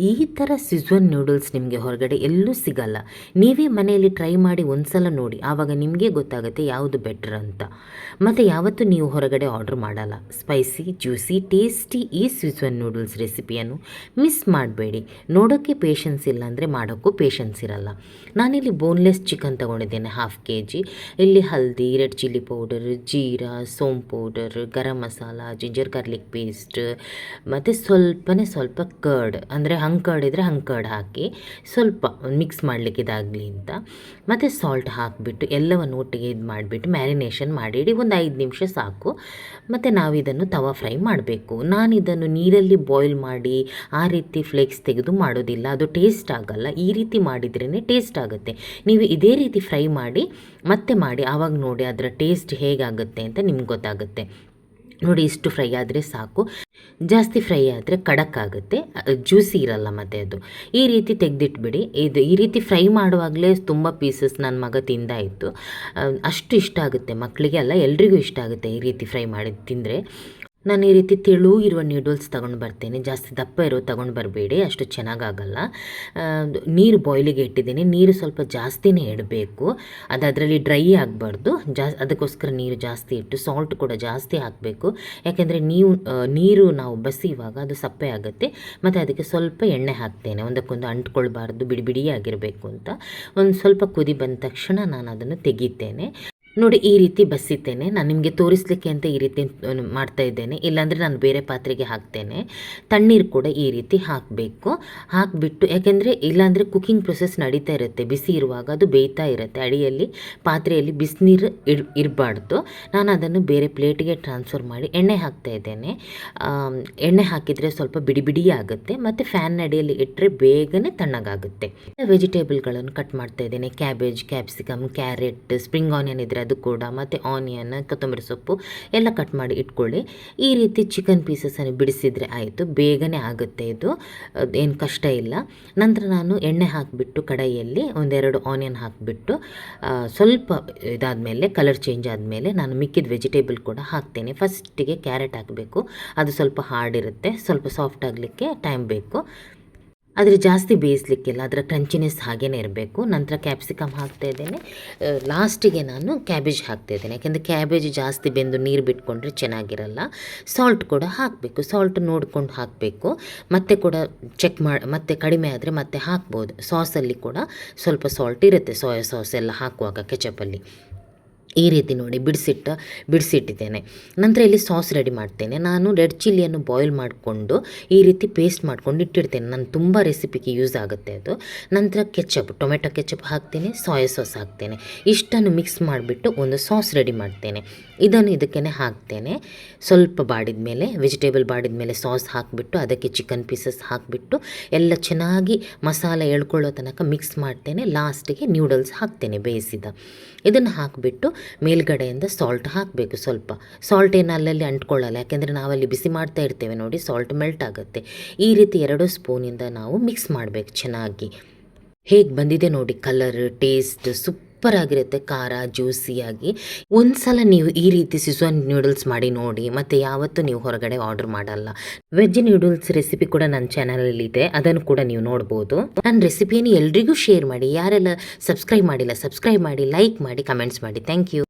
ಈ ಥರ ಸಿಝ್ವಾನ್ ನೂಡಲ್ಸ್ ನಿಮಗೆ ಹೊರಗಡೆ ಎಲ್ಲೂ ಸಿಗಲ್ಲ. ನೀವೇ ಮನೆಯಲ್ಲಿ ಟ್ರೈ ಮಾಡಿ ಒಂದ್ಸಲ ನೋಡಿ, ಆವಾಗ ನಿಮಗೆ ಗೊತ್ತಾಗುತ್ತೆ ಯಾವುದು ಬೆಟರ್ ಅಂತ. ಮತ್ತು ಯಾವತ್ತೂ ನೀವು ಹೊರಗಡೆ ಆರ್ಡ್ರ್ ಮಾಡಲ್ಲ. ಸ್ಪೈಸಿ, ಜ್ಯೂಸಿ, ಟೇಸ್ಟಿ ಈ ಸಿಝ್ವಾನ್ ನೂಡಲ್ಸ್ ರೆಸಿಪಿಯನ್ನು ಮಿಸ್ ಮಾಡಬೇಡಿ. ನೋಡೋಕ್ಕೆ ಪೇಷನ್ಸ್ ಇಲ್ಲ ಅಂದರೆ ಮಾಡೋಕ್ಕೂ ಪೇಷನ್ಸ್ ಇರಲ್ಲ. ನಾನಿಲ್ಲಿ ಬೋನ್ಲೆಸ್ ಚಿಕನ್ ತೊಗೊಂಡಿದ್ದೇನೆ 1/2 kg. ಇಲ್ಲಿ ಹಲ್ದಿ, ರೆಡ್ ಚಿಲ್ಲಿ ಪೌಡರ್, ಜೀರಾ, ಸೋಂಪು powder, garam masala, ginger garlic paste ಮತ್ತು ಸ್ವಲ್ಪ ಕರ್ಡ್, ಅಂದರೆ ಕರ್ಡ್ ಇದ್ದರೆ ಕರ್ಡ್ ಹಾಕಿ ಸ್ವಲ್ಪ ಮಿಕ್ಸ್ ಮಾಡಲಿಕ್ಕೆ ಇದಾಗಲಿ ಅಂತ. ಮತ್ತು ಸಾಲ್ಟ್ ಹಾಕಿಬಿಟ್ಟು ಎಲ್ಲವನ್ನು ಒಟ್ಟಿಗೆ ಇದು ಮಾಡಿಬಿಟ್ಟು ಮ್ಯಾರಿನೇಷನ್ ಮಾಡಿಡಿ. ಒಂದು 5 ನಿಮಿಷ ಸಾಕು. ಮತ್ತು ನಾವಿದನ್ನು ತವಾ ಫ್ರೈ ಮಾಡಬೇಕು. ನಾನಿದನ್ನು ನೀರಲ್ಲಿ ಬಾಯ್ಲ್ ಮಾಡಿ ಆ ರೀತಿ ಫ್ಲೇಕ್ಸ್ ತೆಗೆದು ಮಾಡೋದಿಲ್ಲ, ಅದು ಟೇಸ್ಟ್ ಆಗಲ್ಲ. ಈ ರೀತಿ ಮಾಡಿದ್ರೇ ಟೇಸ್ಟ್ ಆಗುತ್ತೆ. ನೀವು ಇದೇ ರೀತಿ ಫ್ರೈ ಮಾಡಿ ಮತ್ತೆ ಮಾಡಿ, ಆವಾಗ ನೋಡಿ ಅದರ ಟೇಸ್ಟ್ ಹೇಗಾಗುತ್ತೆ ಅಂತ ನಿಮ್ಗೆ ಗೊತ್ತಾಗುತ್ತೆ. ನೋಡಿ, ಇಷ್ಟು ಫ್ರೈ ಆದರೆ ಸಾಕು. ಜಾಸ್ತಿ ಫ್ರೈ ಆದರೆ ಖಡಕ್ಕಾಗುತ್ತೆ, ಜ್ಯೂಸಿ ಇರಲ್ಲ. ಮತ್ತು ಅದು ಈ ರೀತಿ ತೆಗೆದಿಟ್ಬಿಡಿ. ಈ ರೀತಿ ಫ್ರೈ ಮಾಡುವಾಗಲೇ ತುಂಬ ಪೀಸಸ್ ನನ್ನ ಮಗ ತಿಂದಾಯಿತು. ಅಷ್ಟು ಇಷ್ಟ ಆಗುತ್ತೆ ಮಕ್ಕಳಿಗೆ, ಅಲ್ಲ ಎಲ್ರಿಗೂ ಇಷ್ಟ ಆಗುತ್ತೆ ಈ ರೀತಿ ಫ್ರೈ ಮಾಡಿ ತಿಂದರೆ. ನಾನು ಈ ರೀತಿ ತೆಳು ಇರುವ ನೂಡಲ್ಸ್ ತೊಗೊಂಡು ಬರ್ತೇನೆ. ಜಾಸ್ತಿ ದಪ್ಪ ಇರೋ ತೊಗೊಂಡು ಬರಬೇಡಿ, ಅಷ್ಟು ಚೆನ್ನಾಗಾಗಲ್ಲ. ನೀರು ಬಾಯ್ಲಿಗೆ ಇಟ್ಟಿದ್ದೀನಿ. ನೀರು ಸ್ವಲ್ಪ ಜಾಸ್ತಿನೇ ಇಡಬೇಕು, ಅದು ಅದರಲ್ಲಿ ಡ್ರೈ ಆಗಬಾರ್ದು. ಅದಕ್ಕೋಸ್ಕರ ನೀರು ಜಾಸ್ತಿ ಇಟ್ಟು ಸಾಲ್ಟ್ ಕೂಡ ಜಾಸ್ತಿ ಹಾಕಬೇಕು. ಯಾಕೆಂದರೆ ನೀರು ನಾವು ಬಸಿಯುವಾಗ ಅದು ಸಪ್ಪೆ ಆಗುತ್ತೆ. ಮತ್ತು ಅದಕ್ಕೆ ಸ್ವಲ್ಪ ಎಣ್ಣೆ ಹಾಕ್ತೇನೆ, ಒಂದಕ್ಕೊಂದು ಅಂಟ್ಕೊಳ್ಬಾರ್ದು, ಬಿಡಿ ಬಿಡಿಯಾಗಿರಬೇಕು ಅಂತ. ಒಂದು ಸ್ವಲ್ಪ ಕುದಿ ಬಂದ ತಕ್ಷಣ ನಾನು ಅದನ್ನು ತೆಗಿತೇನೆ. ನೋಡಿ, ಈ ರೀತಿ ಬಸಿತೇನೆ. ನಾನು ನಿಮಗೆ ತೋರಿಸಲಿಕ್ಕೆ ಅಂತ ಈ ರೀತಿ ಮಾಡ್ತಾ ಇದ್ದೇನೆ, ಇಲ್ಲಾಂದರೆ ನಾನು ಬೇರೆ ಪಾತ್ರೆಗೆ ಹಾಕ್ತೇನೆ. ತಣ್ಣೀರು ಕೂಡ ಈ ರೀತಿ ಹಾಕಬೇಕು. ಹಾಕಿಬಿಟ್ಟು, ಯಾಕೆಂದರೆ ಇಲ್ಲಾಂದರೆ ಕುಕ್ಕಿಂಗ್ ಪ್ರೊಸೆಸ್ ನಡೀತಾ ಇರುತ್ತೆ, ಬಿಸಿ ಇರುವಾಗ ಅದು ಬೇಯ್ತಾ ಇರುತ್ತೆ ಅಡಿಯಲ್ಲಿ. ಪಾತ್ರೆಯಲ್ಲಿ ಬಿಸಿನೀರು ಇರಬಾರ್ದು. ನಾನು ಅದನ್ನು ಬೇರೆ ಪ್ಲೇಟಿಗೆ ಟ್ರಾನ್ಸ್ಫರ್ ಮಾಡಿ ಎಣ್ಣೆ ಹಾಕ್ತಾ ಇದ್ದೇನೆ. ಎಣ್ಣೆ ಹಾಕಿದರೆ ಸ್ವಲ್ಪ ಬಿಡಿ ಬಿಡಿ ಆಗುತ್ತೆ, ಮತ್ತು ಫ್ಯಾನ್ ಅಡಿಯಲ್ಲಿ ಇಟ್ಟರೆ ಬೇಗನೆ ತಣ್ಣಗಾಗುತ್ತೆ. ವೆಜಿಟೇಬಲ್ಗಳನ್ನು ಕಟ್ ಮಾಡ್ತಾ ಇದ್ದೇನೆ. Cabbage, capsicum, carrot, spring onion ಇದ್ದರೆ ಅದು ಕೂಡ, ಮತ್ತು ಆನಿಯನ್, ಕೊತ್ತಂಬರಿ ಸೊಪ್ಪು ಎಲ್ಲ ಕಟ್ ಮಾಡಿ ಇಟ್ಕೊಳ್ಳಿ. ಈ ರೀತಿ ಚಿಕನ್ ಪೀಸಸನ್ನು ಬಿಡಿಸಿದರೆ ಆಯಿತು, ಬೇಗನೆ ಆಗುತ್ತೆ. ಇದು ಏನು ಕಷ್ಟ ಇಲ್ಲ. ನಂತರ ನಾನು ಎಣ್ಣೆ ಹಾಕಿಬಿಟ್ಟು ಕಡಾಯಿಯಲ್ಲಿ 1-2 ಆನಿಯನ್ ಹಾಕಿಬಿಟ್ಟು ಸ್ವಲ್ಪ ಇದಾದಮೇಲೆ, ಕಲರ್ ಚೇಂಜ್ ಆದಮೇಲೆ ನಾನು ಮಿಕ್ಕಿದ ವೆಜಿಟೇಬಲ್ ಕೂಡ ಹಾಕ್ತೇನೆ. ಫಸ್ಟಿಗೆ ಕ್ಯಾರೆಟ್ ಹಾಕಬೇಕು, ಅದು ಸ್ವಲ್ಪ ಹಾರ್ಡ್ ಇರುತ್ತೆ, ಸ್ವಲ್ಪ ಸಾಫ್ಟ್ ಆಗಲಿಕ್ಕೆ ಟೈಮ್ ಬೇಕು. ಆದರೆ ಜಾಸ್ತಿ ಬೇಯಿಸಲಿಕ್ಕಿಲ್ಲ, ಅದರ ಕ್ರಂಚಿನೆಸ್ ಹಾಗೇ ಇರಬೇಕು. ನಂತರ ಕ್ಯಾಪ್ಸಿಕಮ್ ಹಾಕ್ತಾಯಿದ್ದೇನೆ. ಲಾಸ್ಟಿಗೆ ನಾನು ಕ್ಯಾಬೇಜ್ ಹಾಕ್ತಾಯಿದ್ದೇನೆ, ಯಾಕೆಂದರೆ ಕ್ಯಾಬೇಜ್ ಜಾಸ್ತಿ ಬೆಂದು ನೀರು ಬಿಟ್ಕೊಂಡ್ರೆ ಚೆನ್ನಾಗಿರಲ್ಲ. ಸಾಲ್ಟ್ ಕೂಡ ಹಾಕಬೇಕು, ಸಾಲ್ಟ್ ನೋಡ್ಕೊಂಡು ಹಾಕಬೇಕು. ಮತ್ತೆ ಕೂಡ ಚೆಕ್ ಮಾಡಿ, ಮತ್ತೆ ಕಡಿಮೆ ಆದರೆ ಮತ್ತೆ ಹಾಕ್ಬೋದು. ಸಾಸಲ್ಲಿ ಕೂಡ ಸ್ವಲ್ಪ ಸಾಲ್ಟ್ ಇರುತ್ತೆ, ಸೋಯಾ ಸಾಸ್ ಎಲ್ಲ ಹಾಕುವಾಗ ಕೆಚಪಲ್ಲಿ. ಈ ರೀತಿ ನೋಡಿ ಬಿಡಿಸಿಟ್ಟಿದ್ದೇನೆ. ನಂತರ ಇಲ್ಲಿ ಸಾಸ್ ರೆಡಿ ಮಾಡ್ತೇನೆ. ನಾನು ರೆಡ್ ಚಿಲ್ಲಿಯನ್ನು ಬಾಯ್ಲ್ ಮಾಡಿಕೊಂಡು ಈ ರೀತಿ ಪೇಸ್ಟ್ ಮಾಡ್ಕೊಂಡು ಇಟ್ಟಿರ್ತೇನೆ. ನಾನು ತುಂಬ ರೆಸಿಪಿಗೆ ಯೂಸ್ ಆಗುತ್ತೆ ಅದು. ನಂತರ ಟೊಮೆಟೊ ಕೆಚಪ್ ಹಾಕ್ತೇನೆ, ಸೋಯಾ ಸಾಸ್ ಹಾಕ್ತೇನೆ. ಇಷ್ಟನ್ನು ಮಿಕ್ಸ್ ಮಾಡಿಬಿಟ್ಟು ಒಂದು ಸಾಸ್ ರೆಡಿ ಮಾಡ್ತೇನೆ. ಇದನ್ನು ಇದಕ್ಕೆ ಹಾಕ್ತೇನೆ. ಸ್ವಲ್ಪ ಬಾಡಿದ ಮೇಲೆ, ವೆಜಿಟೇಬಲ್ ಬಾಡಿದ ಮೇಲೆ ಸಾಸ್ ಹಾಕಿಬಿಟ್ಟು ಅದಕ್ಕೆ ಚಿಕನ್ ಪೀಸಸ್ ಹಾಕಿಬಿಟ್ಟು ಎಲ್ಲ ಚೆನ್ನಾಗಿ ಮಸಾಲೆ ಎಳ್ಕೊಳ್ಳೋ ತನಕ ಮಿಕ್ಸ್ ಮಾಡ್ತೇನೆ. ಲಾಸ್ಟಿಗೆ ನೂಡಲ್ಸ್ ಹಾಕ್ತೇನೆ ಬೇಯಿಸಿದ. ಇದನ್ನು ಹಾಕಿಬಿಟ್ಟು ಮೇಲ್ಗಡೆಯಿಂದ ಸಾಲ್ಟ್ ಹಾಕಬೇಕು. ಸ್ವಲ್ಪ ಸಾಲ್ಟ್ ಏನು ಅಲ್ಲಲ್ಲಿ ಅಂಟ್ಕೊಳ್ಳಲ್ಲ, ಯಾಕೆಂದರೆ ನಾವಲ್ಲಿ ಬಿಸಿ ಮಾಡ್ತಾ ಇರ್ತೇವೆ ನೋಡಿ, ಸಾಲ್ಟ್ ಮೆಲ್ಟ್ ಆಗುತ್ತೆ. ಈ ರೀತಿ 2 ಸ್ಪೂನಿಂದ ನಾವು ಮಿಕ್ಸ್ ಮಾಡಬೇಕು ಚೆನ್ನಾಗಿ. ಹೇಗೆ ಬಂದಿದೆ ನೋಡಿ ಕಲರ್, ಟೇಸ್ಟ್ ಸೂಪರ್ ಆಗಿರುತ್ತೆ, ಖಾರ ಜ್ಯೂಸಿಯಾಗಿ. ಒಂದ್ಸಲ ನೀವು ಈ ರೀತಿ ಸಿಝ್ವಾನ್ ನೂಡಲ್ಸ್ ಮಾಡಿ ನೋಡಿ, ಮತ್ತು ಯಾವತ್ತೂ ನೀವು ಹೊರಗಡೆ ಆರ್ಡರ್ ಮಾಡಲ್ಲ. ವೆಜ್ ನೂಡಲ್ಸ್ ರೆಸಿಪಿ ಕೂಡ ನನ್ನ ಚಾನಲಲ್ಲಿ ಇದೆ, ಅದನ್ನು ಕೂಡ ನೀವು ನೋಡ್ಬೋದು. ನನ್ನ ರೆಸಿಪಿಯನ್ನು ಎಲ್ರಿಗೂ ಶೇರ್ ಮಾಡಿ. ಯಾರೆಲ್ಲ ಸಬ್ಸ್ಕ್ರೈಬ್ ಮಾಡಿಲ್ಲ ಸಬ್ಸ್ಕ್ರೈಬ್ ಮಾಡಿ, ಲೈಕ್ ಮಾಡಿ, ಕಮೆಂಟ್ಸ್ ಮಾಡಿ. Thank you.